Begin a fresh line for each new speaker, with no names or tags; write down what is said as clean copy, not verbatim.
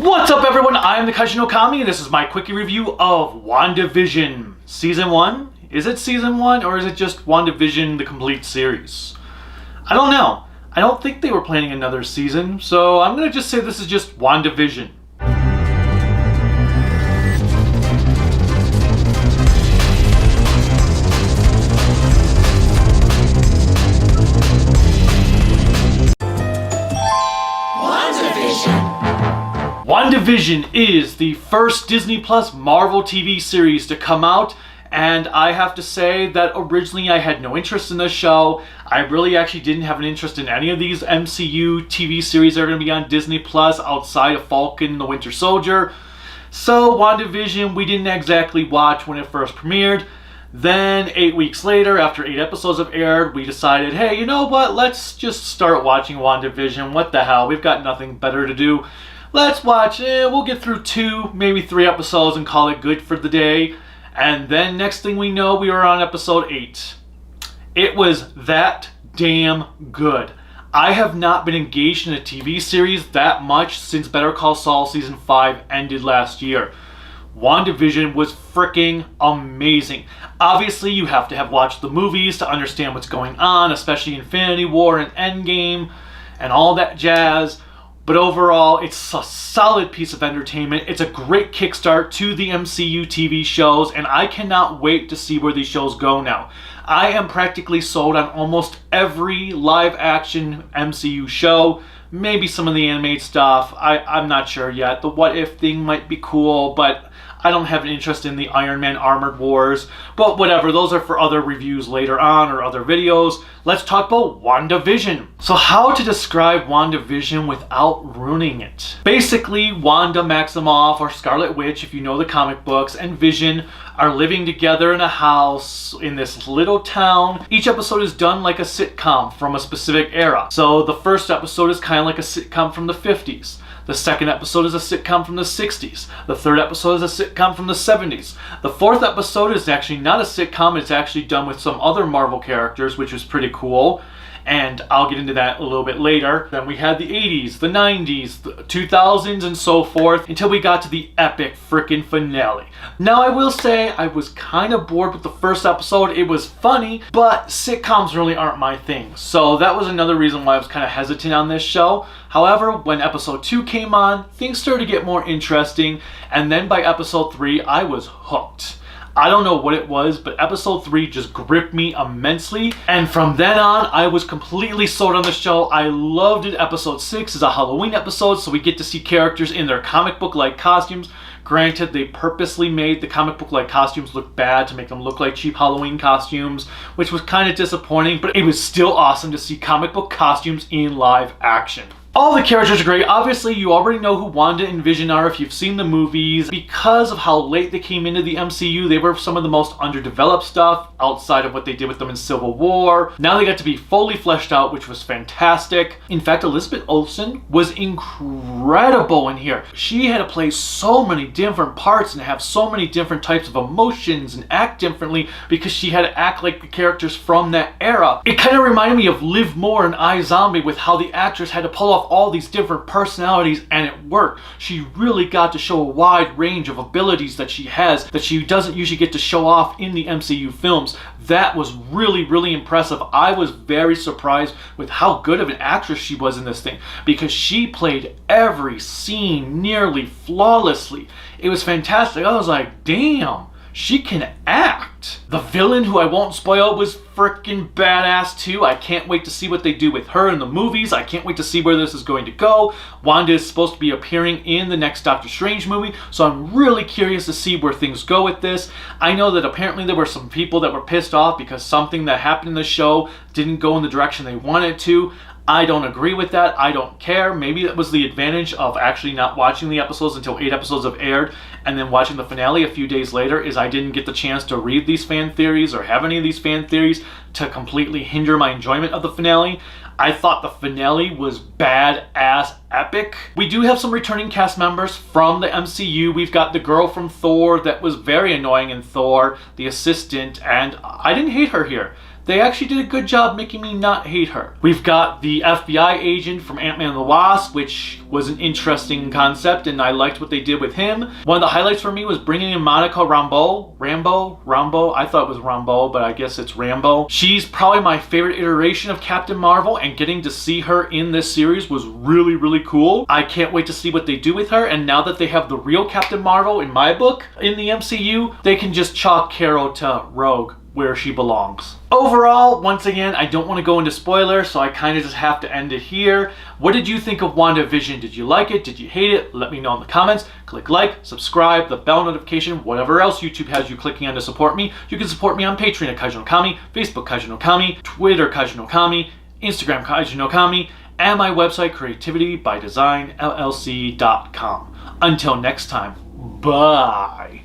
What's up everyone, I'm the kaiju Kami and this is my quickie review of WandaVision. Season 1? Is it Season 1 or is it just WandaVision the complete series? I don't know. I don't think they were planning another season, so I'm gonna just say this is just WandaVision. WandaVision is the first Disney Plus Marvel TV series to come out, and I have to say that originally I had no interest in this show. I really actually didn't have an interest in any of these MCU TV series that are going to be on Disney Plus outside of Falcon and the Winter Soldier. So WandaVision we didn't exactly watch when it first premiered. Then 8 weeks later, after 8 episodes have aired, we decided, hey, you know what, let's just start watching WandaVision. What the hell, we've got nothing better to do. Let's watch it. We'll get through 2, maybe 3 episodes and call it good for the day. And then next thing we know, we were on episode 8. It was that damn good. I have not been engaged in a TV series that much since Better Call Saul Season 5 ended last year. WandaVision was freaking amazing. Obviously, you have to have watched the movies to understand what's going on, especially Infinity War and Endgame and all that jazz. But overall, it's a solid piece of entertainment. It's a great kickstart to the MCU TV shows, and I cannot wait to see where these shows go now. I am practically sold on almost every live-action MCU show. Maybe some of the animated stuff. I'm not sure yet. The What If thing might be cool, but I don't have an interest in the Iron Man Armored Wars. But whatever, those are for other reviews later on or other videos. Let's talk about WandaVision. So how to describe WandaVision without ruining it? Basically, Wanda Maximoff, or Scarlet Witch if you know the comic books, and Vision are living together in a house in this little town. Each episode is done like a sitcom from a specific era. So the first episode is kind of like a sitcom from the 50s. The second episode is a sitcom from the 60s. The third episode is a sitcom from the 70s. The fourth episode is actually not a sitcom. It's actually done with some other Marvel characters, which is pretty cool. And I'll get into that a little bit later. Then we had the 80s, the 90s, the 2000s, and so forth, until we got to the epic frickin' finale. Now I will say I was kind of bored with the first episode. It was funny, but sitcoms really aren't my thing. So that was another reason why I was kind of hesitant on this show. However, when episode 2 came on, things started to get more interesting, and then by episode 3, I was hooked. I don't know what it was, but episode 3 just gripped me immensely. And from then on, I was completely sold on the show. I loved it. Episode 6 is a Halloween episode, so we get to see characters in their comic book-like costumes. Granted, they purposely made the comic book-like costumes look bad to make them look like cheap Halloween costumes, which was kind of disappointing, but it was still awesome to see comic book costumes in live action. All the characters are great. Obviously, you already know who Wanda and Vision are if you've seen the movies. Because of how late they came into the MCU, they were some of the most underdeveloped stuff outside of what they did with them in Civil War. Now they got to be fully fleshed out, which was fantastic. In fact, Elizabeth Olsen was incredible in here. She had to play so many different parts and have so many different types of emotions and act differently because she had to act like the characters from that era. It kind of reminded me of Liv Moore and iZombie with how the actress had to pull off all these different personalities, and it worked. She really got to show a wide range of abilities that she has that she doesn't usually get to show off in the MCU films. That was really, really impressive. I was very surprised with how good of an actress she was in this thing because she played every scene nearly flawlessly. It was fantastic. I was like, damn, she can act. The villain, who I won't spoil, was freaking badass too. I can't wait to see what they do with her in the movies. I can't wait to see where this is going to go. Wanda is supposed to be appearing in the next Doctor Strange movie, so I'm really curious to see where things go with this. I know that apparently there were some people that were pissed off because something that happened in the show didn't go in the direction they wanted to. I don't agree with that. I don't care. Maybe that was the advantage of actually not watching the episodes until 8 episodes have aired and then watching the finale a few days later, is I didn't get the chance to read these fan theories or have any of these fan theories to completely hinder my enjoyment of the finale. I thought the finale was badass epic. We do have some returning cast members from the MCU. We've got the girl from Thor that was very annoying in Thor, the assistant, and I didn't hate her here. they actually did a good job making me not hate her. We've got the FBI agent from Ant-Man and the Wasp, which was an interesting concept, and I liked what they did with him. One of the highlights for me was bringing in Monica Rambeau. Rambeau? I thought it was Rambeau, but I guess it's Rambeau. She's probably my favorite iteration of Captain Marvel, and getting to see her in this series was really, really cool. I can't wait to see what they do with her, and now that they have the real Captain Marvel, in my book, in the MCU, they can just chalk Carol to Rogue, where she belongs. Overall, once again, I don't want to go into spoilers, so I kind of just have to end it here. What did you think of WandaVision? Did you like it? Did you hate it? Let me know in the comments. Click like, subscribe, the bell notification, whatever else YouTube has you clicking on to support me. You can support me on Patreon at Kaiju no Kami, Facebook Kaiju no Kami, Twitter Kaiju no Kami, Instagram Kaiju no Kami, and my website creativitybydesignllc.com. Until next time, bye.